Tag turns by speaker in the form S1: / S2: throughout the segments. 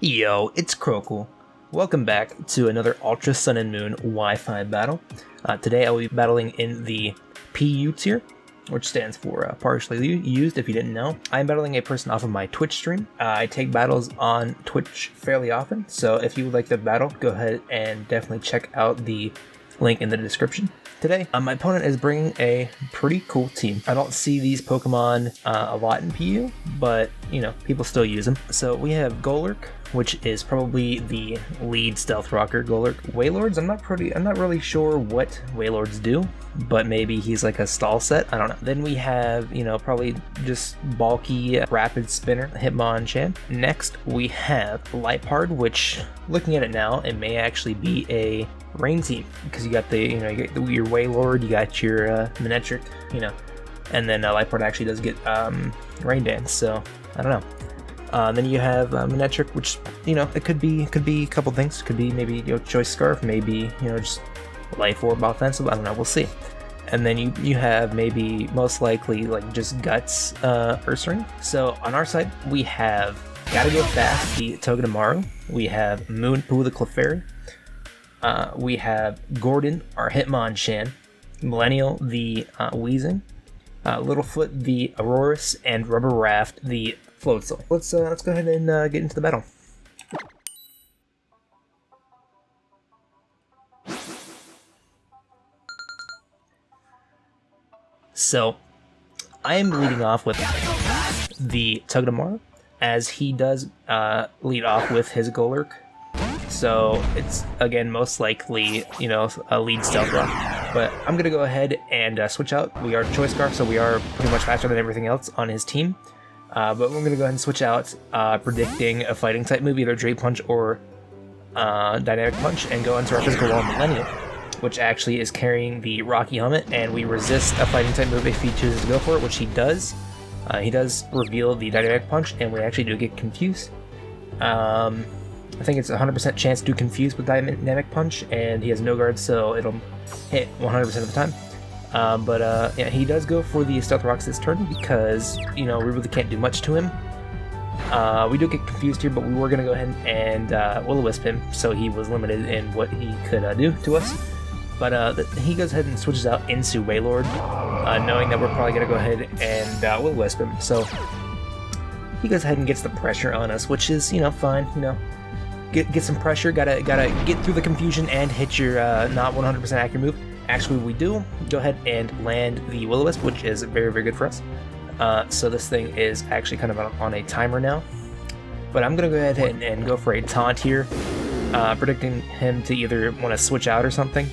S1: Yo, it's Crocool. Welcome back to another Ultra Sun and Moon Wi-Fi battle. Today I will be battling in the PU tier, which stands for partially used if you didn't know. I'm battling a person off of my Twitch stream. I take battles on Twitch fairly often, so if you would like to battle, go ahead and definitely check out the link in the description. Today, my opponent is bringing a pretty cool team. I don't see these Pokemon a lot in PU, but you know, people still use them. So we have Golurk, which is probably the lead stealth rocker. Golurk. Wailords, I'm not really sure what Wailords do, but maybe he's like a stall set, I don't know. Then we have, you know, probably just bulky rapid spinner, Hitmonchan. Next we have Liepard, which looking at it now, it may actually be a rain team, because you got the, you know, you got your Wailord, you got your Manectric, you know, and then Liepard actually does get Rain Dance, so I don't know. Then you have Manectric, which, you know, it could be a couple things. Could be maybe, you know, Choice Scarf, maybe, you know, just Life Orb offensive, I don't know, we'll see. And then you have maybe most likely like just Guts Ursaring. So on our side we have Gotta Go Fast, the Togedemaru. We have Moonpoo, the Clefairy. We have Gordon, our Hitmonchan, Millennial, the Weezing, Littlefoot, the Aurorus, and Rubber Raft, the Floatzel. Let's go ahead and get into the battle. So, I am leading off with the Togedemaru, as he does lead off with his Golurk. So it's, again, most likely, you know, a lead stealth rock. But I'm going to go ahead and switch out. We are Choice Scarf, so we are pretty much faster than everything else on his team. But we're going to go ahead and switch out, predicting a fighting type move, either Drape Punch or Dynamic Punch, and go into our physical wall Millennial, which actually is carrying the Rocky Helmet, and we resist a fighting type move if he chooses to go for it, which he does. He does reveal the Dynamic Punch, and we actually do get confused. I think it's a 100% chance to confuse with Dynamic Punch, and he has no guard, so it'll hit 100% of the time. Yeah, he does go for the Stealth Rocks this turn because, you know, we really can't do much to him. We do get confused here, but we were going to go ahead and Will-O-Wisp him, so he was limited in what he could do to us. But he goes ahead and switches out into Wailord, knowing that we're probably going to go ahead and Will-O-Wisp him. So he goes ahead and gets the pressure on us, which is, you know, fine, you know. Get some pressure, gotta get through the confusion and hit your not 100% accurate move. Actually, we do go ahead and land the Will-O-Wisp, which is very, very good for us. So this thing is actually kind of on a timer now. But I'm gonna go ahead and go for a taunt here, predicting him to either want to switch out or something,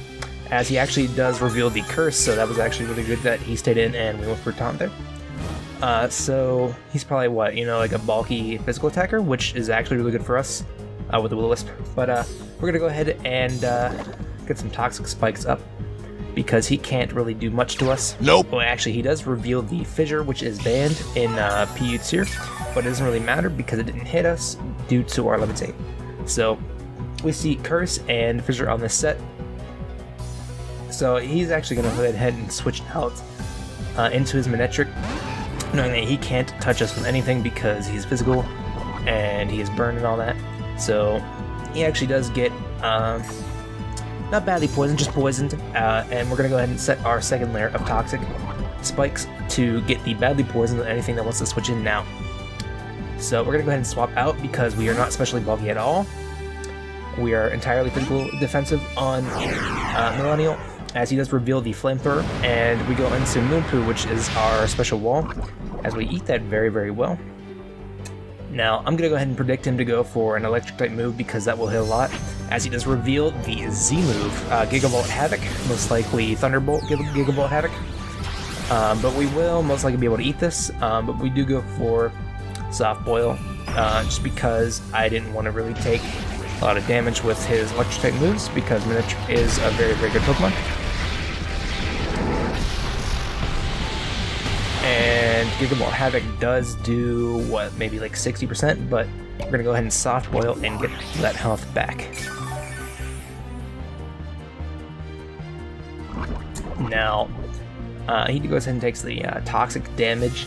S1: as he actually does reveal the curse. So that was actually really good that he stayed in and we went for a taunt there. So he's probably what, you know, like a bulky physical attacker, which is actually really good for us. With the Will-O-Wisp, but we're gonna go ahead and get some Toxic Spikes up because he can't really do much to us.
S2: Nope.
S1: Well, actually, he does reveal the Fissure, which is banned in PU tier, but it doesn't really matter because it didn't hit us due to our Levitate. So we see Curse and Fissure on this set. So he's actually gonna go ahead and switch out into his Manectric, knowing that he can't touch us with anything because he's physical and he is burned and all that. So he actually does get not badly poisoned, just poisoned, and we're gonna go ahead and set our second layer of Toxic Spikes to get the badly poisoned anything that wants to switch in now. So we're gonna go ahead and swap out because we are not specially bulky at all. We are entirely physical defensive on Millennial, as he does reveal the Flamethrower, and we go into Moonpoo, which is our special wall, as we eat that very, very well. Now, I'm going to go ahead and predict him to go for an electric type move because that will hit a lot, as he does reveal the Z move, Gigavolt Havoc, most likely Thunderbolt Gigavolt Havoc. But we will most likely be able to eat this, but we do go for Soft Boil, just because I didn't want to really take a lot of damage with his electric type moves, because Manectric is a very, very good Pokemon. And Gigavolt Havoc does do, what, maybe like 60%, but we're going to go ahead and Soft Boil and get that health back. Now, he goes ahead and takes the toxic damage,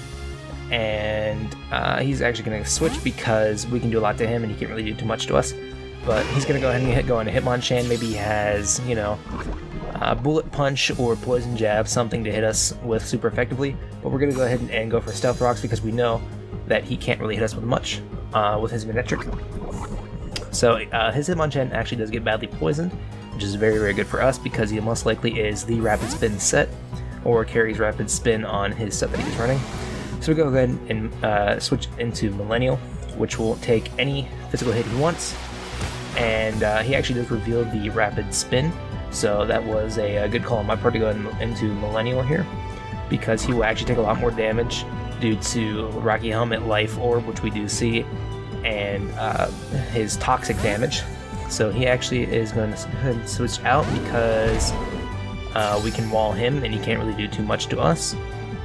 S1: and he's actually going to switch because we can do a lot to him and he can't really do too much to us. But he's going to go ahead and go into Hitmonchan. Maybe he has, you know, Bullet Punch or Poison Jab, something to hit us with super effectively. But we're going to go ahead and go for Stealth Rocks because we know that he can't really hit us with much with his Manectric. So his Hitmonchan actually does get badly poisoned, which is very, very good for us because he most likely is the Rapid Spin set or carries Rapid Spin on his set that he's running. So we go ahead and switch into Millennial, which will take any physical hit he wants. And he actually does reveal the Rapid Spin, so that was a good call on my part to go into Millennial here, because he will actually take a lot more damage due to Rocky Helmet, Life Orb, which we do see, and his toxic damage. So he actually is going to switch out because we can wall him and he can't really do too much to us.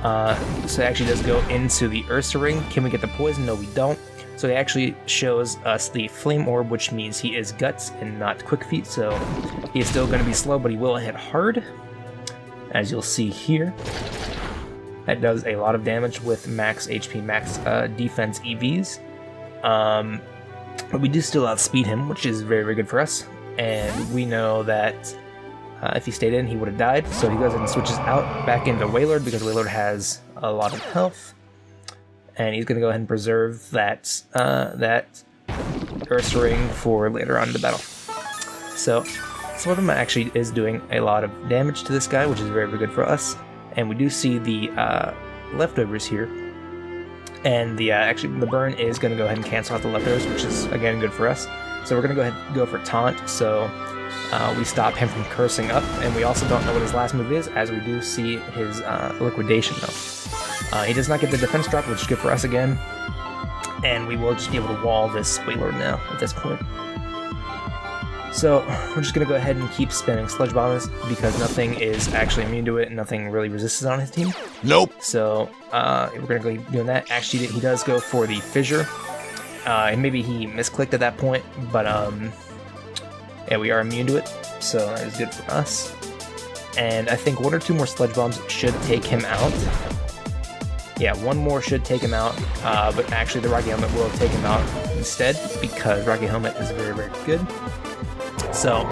S1: So it actually does go into the Ursa Ring. Can we get the poison? No, we don't. So he actually shows us the Flame Orb, which means he is Guts and not Quick Feet, so he is still going to be slow, but he will hit hard, as you'll see here. That does a lot of damage with max HP, max defense EVs. But we do still outspeed him, which is very, very good for us. And we know that if he stayed in, he would have died. So he goes and switches out back into Wailord because Wailord has a lot of health. And he's going to go ahead and preserve that Ursa Ring for later on in the battle. So some of them actually is doing a lot of damage to this guy, which is very, very good for us. And we do see the leftovers here. And actually the burn is going to go ahead and cancel out the leftovers, which is again good for us. So we're going to go ahead and go for Taunt, so we stop him from cursing up. And we also don't know what his last move is, as we do see his Liquidation though. He does not get the defense drop, which is good for us again. And we will just be able to wall this Wailord now at this point. So we're just going to go ahead and keep spinning Sludge Bombs because nothing is actually immune to it and nothing really resists on his team.
S2: Nope.
S1: So we're going to go keep doing that. Actually, he does go for the Fissure. Maybe he misclicked at that point, but yeah, we are immune to it. So that is good for us. And I think 1 or 2 more Sludge Bombs should take him out. Yeah, 1 more should take him out, but actually the Rocky Helmet will take him out instead because Rocky Helmet is very, very good. So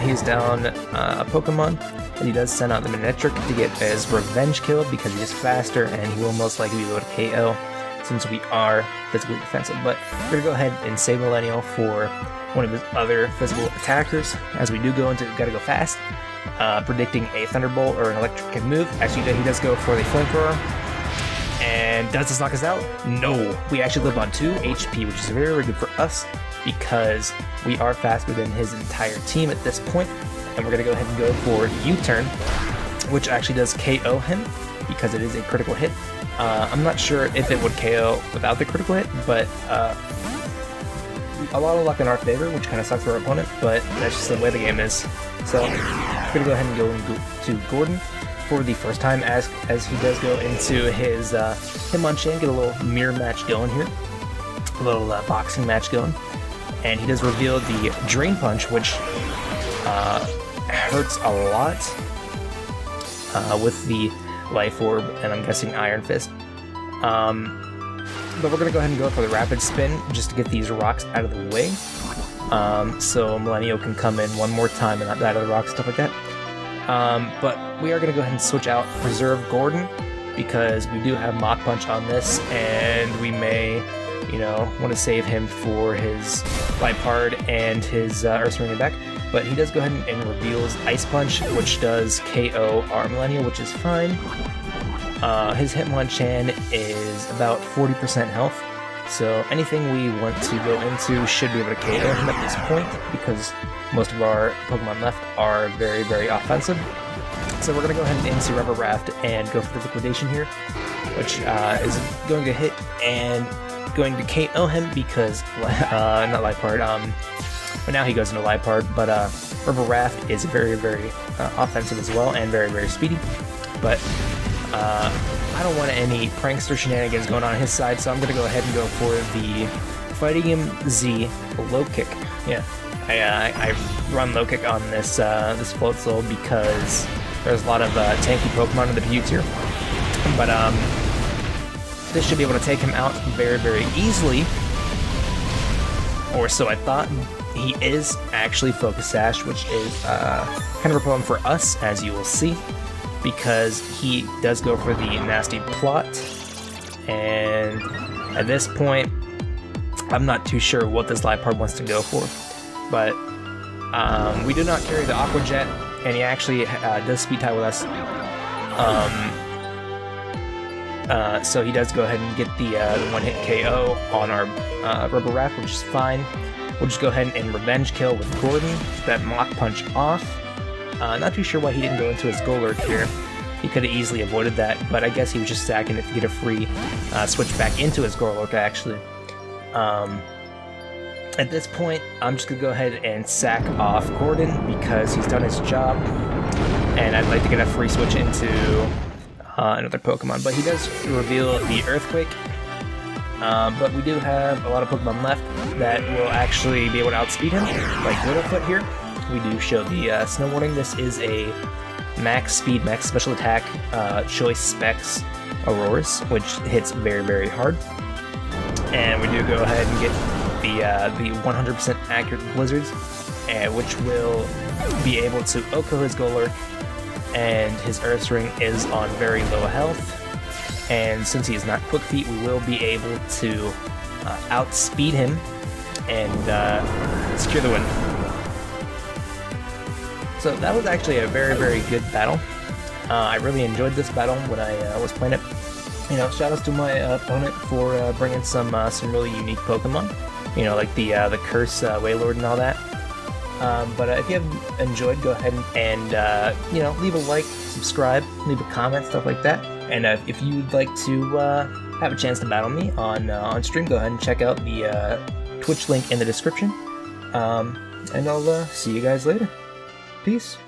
S1: he's down a Pokemon, and he does send out the Manectric to get his Revenge kill because he is faster and he will most likely be able to KO since we are physically defensive. But we're going to go ahead and save Millennial for one of his other physical attackers as we do go into Gotta Go Fast, predicting a Thunderbolt or an electric move. Actually, he does go for the Flamethrower. And does this knock us out? No. We actually live on 2 HP, which is very, very good for us because we are faster than his entire team at this point. And we're going to go ahead and go for U-Turn, which actually does KO him because it is a critical hit. I'm not sure if it would KO without the critical hit, but a lot of luck in our favor, which kind of sucks for our opponent, but that's just the way the game is. So we're going to go ahead and go to Gordon for the first time as he does go into his Hitmonchan, get a little mirror match going here, a little boxing match going, and he does reveal the Drain Punch, which hurts a lot with the Life Orb, and I'm guessing Iron Fist. But we're going to go ahead and go for the Rapid Spin just to get these rocks out of the way, so Millennial can come in one more time and not die to the rocks, stuff like that. But we are going to go ahead and switch out Preserve Gordon because we do have Mach Punch on this, and we may, you know, want to save him for his Liepard and his Ursa Ring back. But he does go ahead and reveals Ice Punch, which does KO our Millennial, which is fine. His Hitmonchan is about 40% health, so anything we want to go into should be able to KO him at this point because most of our Pokemon left are very, very offensive. So we're going to go ahead and into Rubber Raft and go for the Liquidation here, which is going to hit and going to KO him because, not Liepard, but now he goes into Liepard, but Rubber Raft is very, very offensive as well and very, very speedy. But I don't want any prankster shenanigans going on his side, so I'm going to go ahead and go for the Fighting Him Z Low Kick. Yeah, I run Low Kick on this this Floatzel because there's a lot of tanky Pokemon in the Pewter, but this should be able to take him out very, very easily. Or so I thought. He is actually Focus Sash, which is kind of a problem for us, as you will see, because he does go for the nasty plot. And at this point, I'm not too sure what this Liepard wants to go for, but we do not carry the Aqua Jet, and he actually does speed tie with us. So he does go ahead and get the one-hit KO on our Rubber Raft, which is fine. We'll just go ahead and revenge kill with Gordon, get that Mach Punch off. Not too sure why he didn't go into his Golurk here. He could have easily avoided that, but I guess he was just stacking it to get a free switch back into his Golurk, actually. At this point, I'm just going to go ahead and sack off Gordon because he's done his job, and I'd like to get a free switch into another Pokemon, but he does reveal the Earthquake. But we do have a lot of Pokemon left that will actually be able to outspeed him, like Littlefoot here. We do show the Snow Warning. This is a max speed, max special attack, choice specs Auroras, which hits very, very hard. And we do go ahead and get the 100% accurate Blizzards, which will be able to OHKO his Golurk, and his Earth Ring is on very low health. And since he is not Quick Feet, we will be able to outspeed him and secure the win. So that was actually a very, very good battle. I really enjoyed this battle when I was playing it. You know, shout outs to my opponent for bringing some really unique Pokemon. You know, like the Curse Wailord and all that. But if you have enjoyed, go ahead and you know, leave a like, subscribe, leave a comment, stuff like that. And if you'd like to have a chance to battle me on stream, go ahead and check out the Twitch link in the description. And I'll see you guys later. Peace.